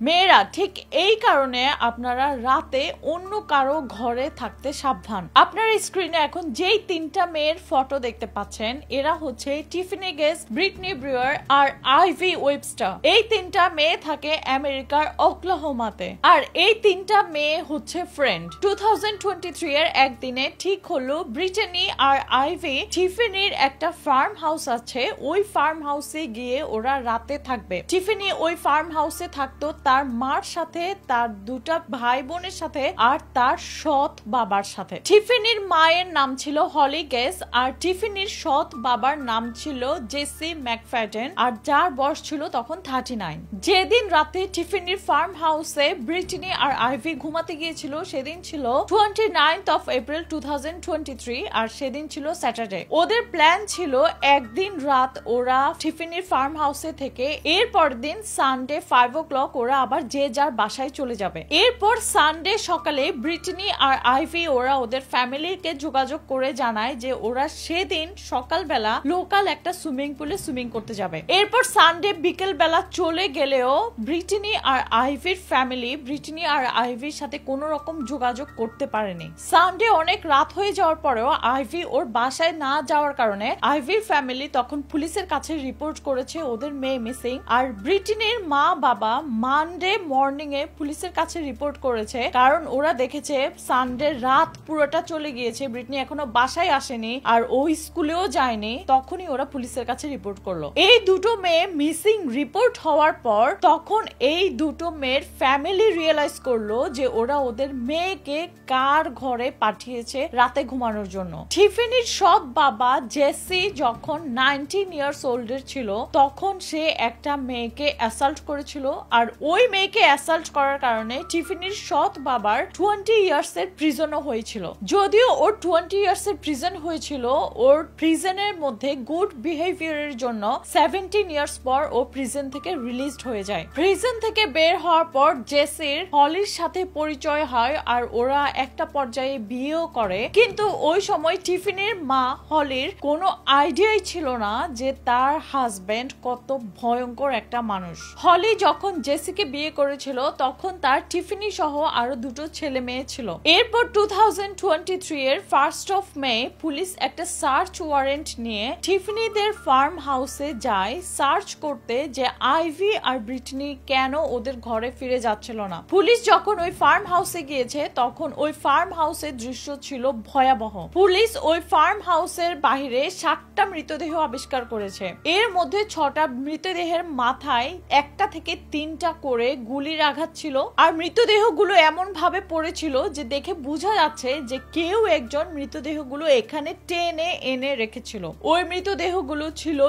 মেয়েরা ঠিক এই কারণে আপনারা রাতে অন্য কারো ঘরে থাকতে সাবধান। আপনারা স্ক্রিনে এখন যেই তিনটা মেয়ের ফটো দেখতে পাচ্ছেন এরা হচ্ছে টিফানি গেস, ব্রিটনি ব্রুয়ার আর আইভি ওয়েবস্টার। এই তিনটা মেয়ে থাকে আমেরিকার ওকলাহোমাতে আর এই তিনটা মেয়ে হচ্ছে ফ্রেন্ড। 2023 এর একদিনে ঠিক হলো ব্রিটনি আর আইভি টিফানির একটা ফার্ম হাউস আছে, ওই ফার্ম হাউসে গিয়ে ওরা রাতে থাকবে। টিফানি ওই ফার্ম হাউসে থাকতো তার মার সাথে, তার দুটা ভাই বোনের সাথে আর তার সৎ বাবার সাথে। টিফানির মায়ের নাম ছিল হলি গেস আর টিফানির সৎ বাবার নাম ছিল জেসি ম্যাকফ্যাডেন আর যার বয়স ছিল তখন 39। যেদিন রাতে টিফানির ফার্ম হাউসে ব্রিটনি আর আইভি ঘুমাতে গিয়েছিল সেদিন ছিল 29th of April 2023 আর সেদিন ছিল স্যাটারডে। ওদের প্ল্যান ছিল একদিন রাত ওরা টিফানির ফার্ম হাউসে থেকে এরপর দিন সানডে 5 o'clock ওরা আবার যে যার বাসায় চলে যাবে। এরপর সানডে সকালে ব্রিটনি আর আইভি ওরা ওদের ফ্যামিলিকে যোগাযোগ করে জানায় যে ওরা সেদিন সকালবেলা লোকাল একটা সুইমিং পুলে সুইমিং করতে যাবে। এরপর সানডে বিকেল বেলা চলে গেলেও ব্রিটনি আর আইভির ফ্যামিলি ব্রিটনি আর আইভির সাথে কোনো রকম যোগাযোগ করতে পারেনি। সানডে অনেক রাত হয়ে যাওয়ার পরেও আইভি ওর বাসায় না যাওয়ার কারণে আইভির ফ্যামিলি তখন পুলিশের কাছে রিপোর্ট করেছে ওদের মেয়ে মিসিং। আর ব্রিটনির মা বাবা মানডে মর্নিং এ পুলিশের কাছে রিপোর্ট করেছে কারণ ওরা দেখেছে সানডে রাত পুরোটা চলে গিয়েছে, ব্রিটনি এখনো বাসায় আসেনি আর ওই স্কুলেও যায়নি। তখনই ওরা পুলিশের কাছে রিপোর্ট করলো। এই দুটো মেয়ে মিসিং রিপোর্ট হওয়ার পর তখন এই দুটো মেয়ের ফ্যামিলি রিয়েলাইজ করলো যে ওরা ওদের মেয়েকে কার ঘরে পাঠিয়েছে রাতে ঘুমানোর জন্য। টিফানির সৎ বাবা জেসি যখন 19 years old এর ছিল তখন সে একটা মেয়েকে অ্যাসাল্ট করেছিল আর ওই মেয়েকে অ্যাসাল্ট করার কারণে টিফানির সৎ বাবার 20 years এর প্রিজনও হয়েছিল। যদিও ওর 20 years এর প্রিজন হয়েছিল, ওর প্রিজনের মধ্যে গুড বিহেভিয়ারের জন্য 17 years পর ও প্রিজন থেকে রিলিজড হয়ে যায়। প্রিজন থেকে বের হওয়ার পর জেসির হলির সাথে পরিচয় হয় আর ওরা একটা পর্যায়ে বিয়েও করে। কিন্তু ওই সময় টিফানির মা হলির কোনো আইডিয়াই ছিল না যে তার হাজবেন্ড কত ভয়ঙ্কর একটা মানুষ। হলি যখন জেসিকে বিয়ে করেছিল তখন তার টিফানি সহ আরো দুটো ছেলে মেয়ে ছিল। এরপর 2023 এর 1st of May পুলিশ একটা সার্চ ওয়ারেন্ট নিয়ে টিফানিদের ফার্ম হাউসে যায় সার্চ করতে যে আইভি আর ব্রিটনি কেন ওদের ঘরে ফিরে যাচ্ছিল না। পুলিশ যখন ওই ফার্ম হাউসে গিয়েছে তখন ওই ফার্ম হাউসের দৃশ্য ছিল ভয়াবহ। পুলিশ ওই ফার্ম হাউসের বাহিরে 7টা মৃতদেহ আবিষ্কার করেছে। এর মধ্যে 6টা মৃতদেহের মাথায় 1টা থেকে 3টা করে গুলির আঘাত ছিল আর মৃতদেহগুলো এমন ভাবে পড়েছিল যে দেখে বোঝা যাচ্ছে যে কেউ একজন মৃতদেহগুলো এখানে টেনে এনে রেখেছিল। ওই মৃতদেহগুলো ছিল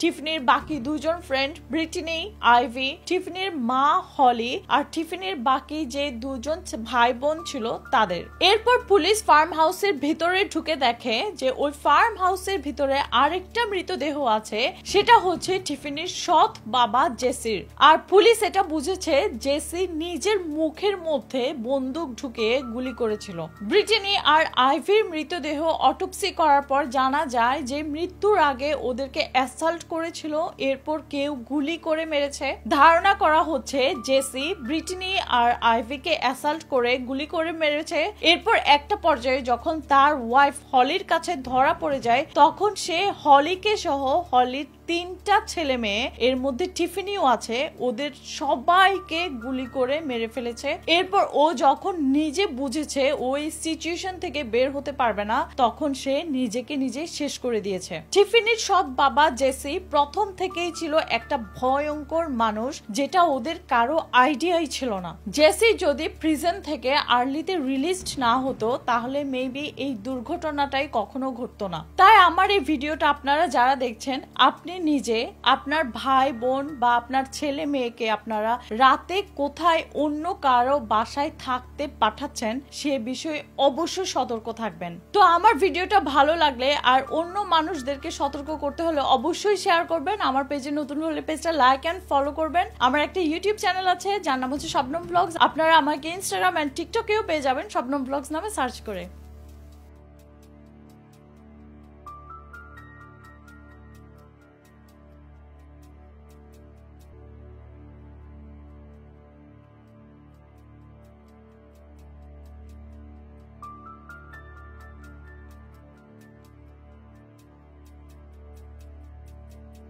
টিফানির বাকি দুজন ফ্রেন্ড ব্রিটনি, আইভি, টিফানির মা হলি আর টিফানির বাকি যে দুজন ভাই বোন ছিল তাদের। এরপর পুলিশ ফার্ম হাউসের ভিতরে ঢুকে দেখে যে ওই ফার্ম হাউসের ভিতরে আরেকটা মৃতদেহ আছে, সেটা হচ্ছে টিফানির সৎ বাবা জেসির। আর পুলিশ এটা বুঝেছে জেসি নিজের মুখের মধ্যে বন্দুক ঢুকিয়ে গুলি করেছিল। ব্রিটনি আর আইভির মৃতদেহ অটোপসি করার পর জানা যায় যে মৃত্যুর আগে ওদেরকে অ্যাসাল্ট করেছিল, এরপর কেউ গুলি করে মেরেছে। ধারণা করা হচ্ছে জেসি ব্রিটনি আর আইভিকে অ্যাসাল্ট করে গুলি করে মেরেছে। এরপর একটা পর্যায়ে যখন তার ওয়াইফ হলির কাছে ধরা পড়ে যায় তখন সে হলিকে সহ হলির 3টা ছেলে মেয়ে, এর মধ্যে টিফানিও আছে, ওদের সবাইকে গুলি করে মেরে ফেলেছে। এরপর ও যখন নিজে বুঝেছে ওই সিচুয়েশন থেকে বের হতে পারবে না তখন সে নিজেকে নিজে শেষ করে দিয়েছে। টিফানির সৎ বাবা জেসি প্রথম থেকেই ছিল একটা ভয়ঙ্কর মানুষ, যেটা ওদের কারো আইডিয়াই ছিল না। জেসি যদি প্রিজন থেকে আর্লিতে রিলিজড না হতো তাহলে মেবি এই দুর্ঘটনাটাই কখনো ঘটতো না। তাই আমার এই ভিডিওটা আপনারা যারা দেখছেন, আপনি নিজে আপনার ভাই বোন বা আপনার ছেলে মেয়েকে আপনারা রাতে কোথায় অন্য কারো বাসায় থাকতে পাঠাচ্ছেন সে বিষয়ে অবশ্যই সতর্ক থাকবেন। তো আমার ভিডিওটা ভালো লাগলে আর অন্য মানুষদেরকে সতর্ক করতে হলে অবশ্যই শেয়ার করবেন। আমার পেজে নতুন হলে পেজটা লাইক এন্ড ফলো করবেন। আমার একটা ইউটিউব চ্যানেল আছে যার নাম হচ্ছে শবনম ব্লগস। আপনারা আমাকে ইনস্টাগ্রাম এন্ড টিকটকেও পেয়ে যাবেন শবনম ব্লগস নামে সার্চ করে।